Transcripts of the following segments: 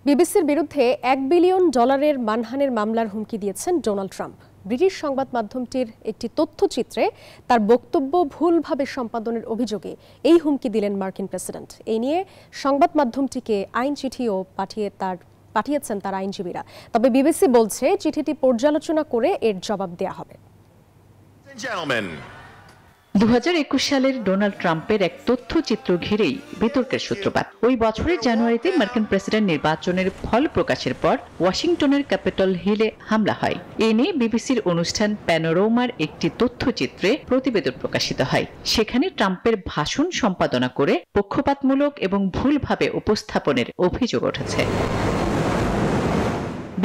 বিবিসির বিরুদ্ধে $1 বিলিয়ন মানহানির মামলার হুমকি দিয়েছেন ডোনাল্ড ট্রাম্প। ব্রিটিশ সংবাদ মাধ্যমটির একটি তথ্যচিত্রে তার বক্তব্য ভুলভাবে সম্পাদনের অভিযোগে এই হুমকি দিলেন মার্কিন প্রেসিডেন্ট। এই নিয়ে সংবাদ মাধ্যমটিকে আইন চিঠিও পাঠিয়েছেন তার আইনজীবীরা। তবে বিবিসি বলছে চিঠিটি পর্যালোচনা করে এর জবাব দেয়া হবে। 2021 সালের ডোনাল্ড ট্রাম্পের এক তথ্যচিত্র ঘিরেই বিতর্কের সূত্রপাত। ওই বছরের জানুয়ারিতে মার্কিন প্রেসিডেন্ট নির্বাচনের ফল প্রকাশের পর ওয়াশিংটনের ক্যাপিটল হিলে হামলা হয়। এ নিয়ে বিবিসির অনুষ্ঠান প্যানোরামার একটি তথ্যচিত্রে প্রতিবেদন প্রকাশিত হয়। সেখানে ট্রাম্পের ভাষণ সম্পাদনা করে পক্ষপাতমূলক এবং ভুলভাবে উপস্থাপনের অভিযোগ উঠেছে।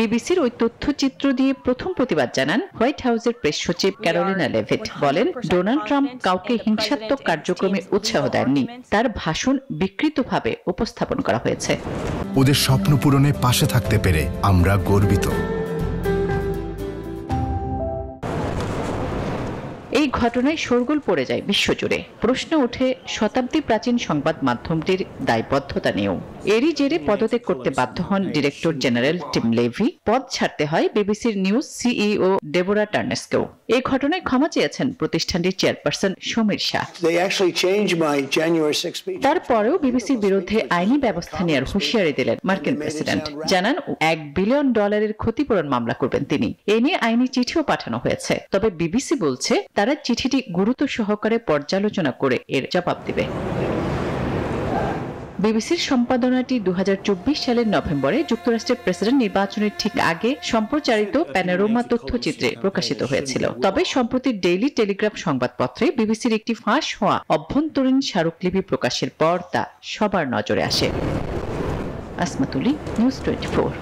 বিবিসির ওই তথ্যচিত্র দিয়ে প্রথম প্রতিবাদ জানান হোয়াইট হাউসের প্রেস সচিব ক্যারোলিনা লেভিট। বলেন, ডোনাল্ড ট্রাম্প কাউকে হিংসাত্মক কার্যক্রমে উৎসাহ দেননি, তার ভাষণ বিকৃতভাবে উপস্থাপন করা হয়েছে। ওদের স্বপ্ন পূরণে পাশে থাকতে পেরে আমরা গর্বিত। এই ঘটনায় শোরগোল পড়ে যায় বিশ্বজুড়ে। প্রশ্ন ওঠে শতাব্দী প্রাচীন সংবাদ মাধ্যমটির দায়বদ্ধতা নিয়েও। এরই জেরে পদত্যাগ করতে বাধ্য হন ডিরেক্টর জেনারেল টিম লেভি। পদ ছাড়তে হয় বিবিসির নিউজ সিইও ডেবোরা টার্নেসকেও। এই ঘটনায় ক্ষমা চেয়েছেন প্রতিষ্ঠানটির চেয়ারপারসন সমীর শাহ। তারপরেও বিবিসির বিরুদ্ধে আইনি ব্যবস্থা নেওয়ার হুঁশিয়ারি দিলেন মার্কিন প্রেসিডেন্ট। জানান $1 বিলিয়ন ক্ষতিপূরণ মামলা করবেন তিনি। এ নিয়ে আইনি চিঠিও পাঠানো হয়েছে। তবে বিবিসি বলছে তারা চিঠিটি গুরুত্ব সহকারে পর্যালোচনা করে এর জবাব দেবে। বিবিসির সম্পাদনাটি 2024 সালের নভেম্বরে যুক্তরাষ্ট্রের প্রেসিডেন্ট নির্বাচনের ঠিক আগে সম্প্রচারিত প্যানোরামা তথ্যচিত্রে প্রকাশিত হয়েছিল। তবে সম্প্রতি ডেইলি টেলিগ্রাফ সংবাদপত্রে বিবিসির একটি ফাঁস হওয়া অভ্যন্তরীণ স্মারকলিপি প্রকাশের পর তা সবার নজরে আসে। আসমাতুলি, নিউজ 24।